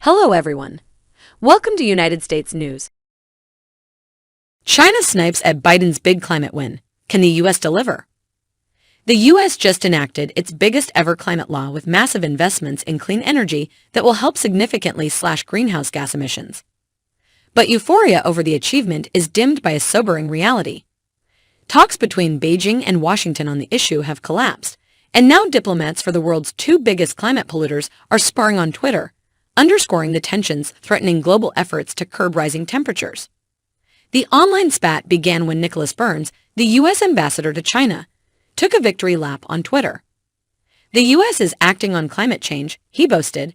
Hello everyone. Welcome to United States News. China snipes at Biden's big climate win. Can the U.S. deliver? The U.S. just enacted its biggest ever climate law with massive investments in clean energy that will help significantly slash greenhouse gas emissions. But euphoria over the achievement is dimmed by a sobering reality. Talks between Beijing and Washington on the issue have collapsed, and now diplomats for the world's two biggest climate polluters are sparring on Twitter, underscoring the tensions threatening global efforts to curb rising temperatures. The online spat began when Nicholas Burns, the U.S. ambassador to China, took a victory lap on Twitter. The U.S. is acting on climate change, he boasted.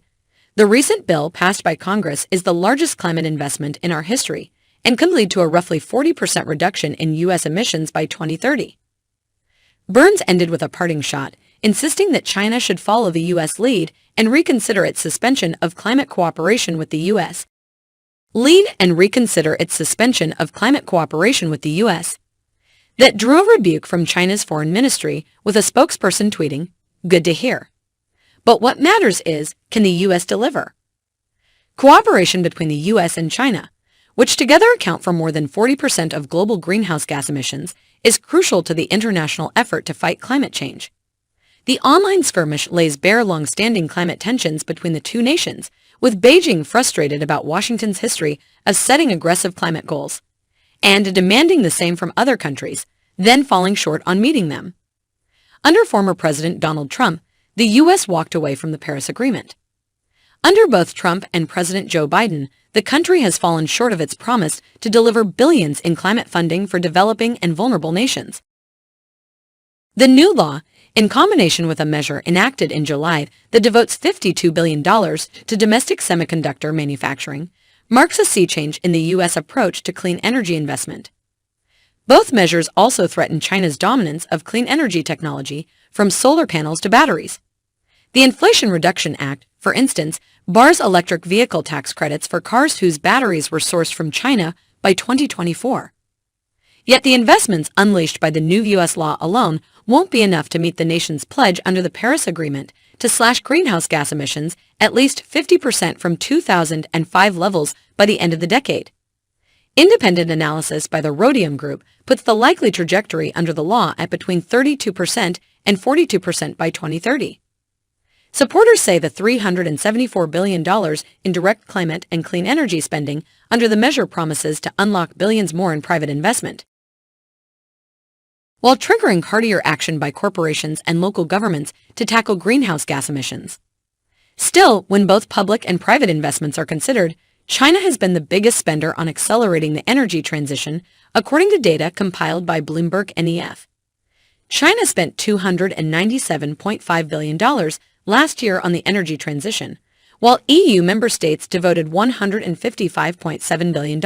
The recent bill passed by Congress is the largest climate investment in our history and could lead to a roughly 40% reduction in U.S. emissions by 2030. Burns ended with a parting shot, insisting that China should follow the U.S. lead and reconsider its suspension of climate cooperation with the U.S. That drew a rebuke from China's foreign ministry, with a spokesperson tweeting, "Good to hear. But what matters is, can the U.S. deliver?" Cooperation between the U.S. and China, which together account for more than 40% of global greenhouse gas emissions, is crucial to the international effort to fight climate change. The online skirmish lays bare long-standing climate tensions between the two nations, with Beijing frustrated about Washington's history of setting aggressive climate goals and demanding the same from other countries, then falling short on meeting them. Under former President Donald Trump, the U.S. walked away from the Paris Agreement. Under both Trump and President Joe Biden, the country has fallen short of its promise to deliver billions in climate funding for developing and vulnerable nations. The new law, in combination with a measure enacted in July that devotes $52 billion to domestic semiconductor manufacturing, marks a sea change in the U.S. approach to clean energy investment. Both measures also threaten China's dominance of clean energy technology, from solar panels to batteries. The Inflation Reduction Act, for instance, bars electric vehicle tax credits for cars whose batteries were sourced from China by 2024. Yet the investments unleashed by the new U.S. law alone won't be enough to meet the nation's pledge under the Paris Agreement to slash greenhouse gas emissions at least 50% from 2005 levels by the end of the decade. Independent analysis by the Rhodium Group puts the likely trajectory under the law at between 32% and 42% by 2030. Supporters say the $374 billion in direct climate and clean energy spending under the measure promises to unlock billions more in private investment, while triggering heartier action by corporations and local governments to tackle greenhouse gas emissions. Still, when both public and private investments are considered, China has been the biggest spender on accelerating the energy transition, according to data compiled by Bloomberg NEF. China spent $297.5 billion last year on the energy transition, while EU member states devoted $155.7 billion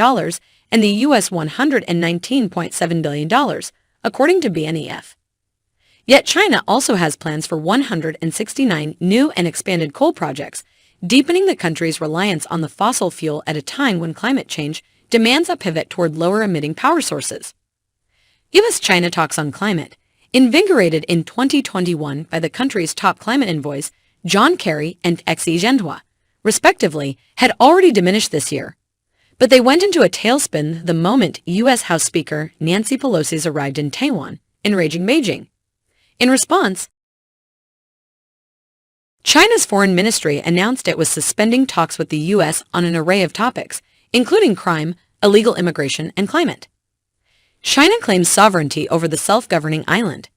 and the U.S. $119.7 billion, according to BNEF. Yet China also has plans for 169 new and expanded coal projects, deepening the country's reliance on the fossil fuel at a time when climate change demands a pivot toward lower-emitting power sources. U.S. China talks on climate, invigorated in 2021 by the country's top climate envoys, John Kerry and Xi Jinping, respectively, had already diminished this year. But they went into a tailspin the moment U.S. House Speaker Nancy Pelosi arrived in Taiwan, enraging Beijing. In response, China's foreign ministry announced it was suspending talks with the U.S. on an array of topics, including crime, illegal immigration, and climate. China claims sovereignty over the self-governing island.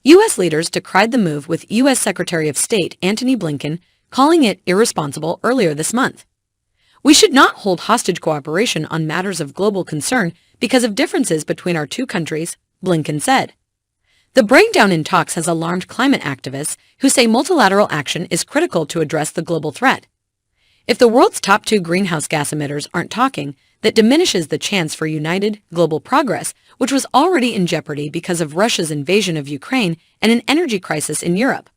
U.S. leaders decried the move, with U.S. Secretary of State Antony Blinken calling it irresponsible earlier this month. "We should not hold hostage cooperation on matters of global concern because of differences between our two countries," Blinken said. The breakdown in talks has alarmed climate activists who say multilateral action is critical to address the global threat. If the world's top two greenhouse gas emitters aren't talking, that diminishes the chance for united global progress, which was already in jeopardy because of Russia's invasion of Ukraine and an energy crisis in Europe.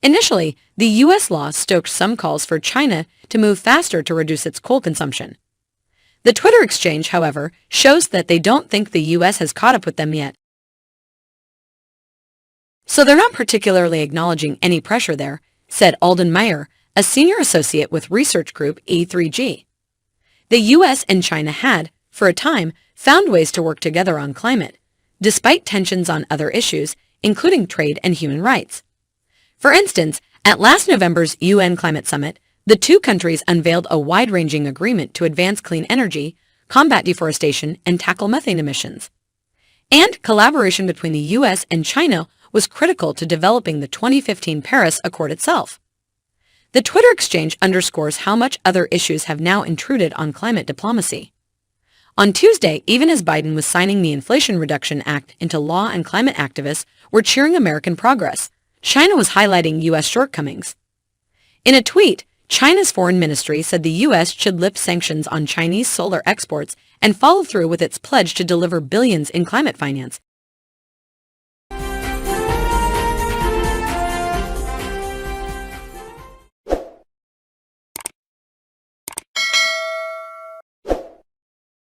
Initially, the U.S. law stoked some calls for China to move faster to reduce its coal consumption. The Twitter exchange, however, shows that they don't think the U.S. has caught up with them yet. So they're not particularly acknowledging any pressure there, said Alden Meyer, a senior associate with research group E3G. The U.S. and China had, for a time, found ways to work together on climate, despite tensions on other issues, including trade and human rights. For instance, at last November's UN Climate Summit, the two countries unveiled a wide-ranging agreement to advance clean energy, combat deforestation, and tackle methane emissions. And collaboration between the U.S. and China was critical to developing the 2015 Paris Accord itself. The Twitter exchange underscores how much other issues have now intruded on climate diplomacy. On Tuesday, even as Biden was signing the Inflation Reduction Act into law and climate activists were cheering American progress, China was highlighting U.S. shortcomings. In a tweet, China's foreign ministry said the U.S. should lift sanctions on Chinese solar exports and follow through with its pledge to deliver billions in climate finance,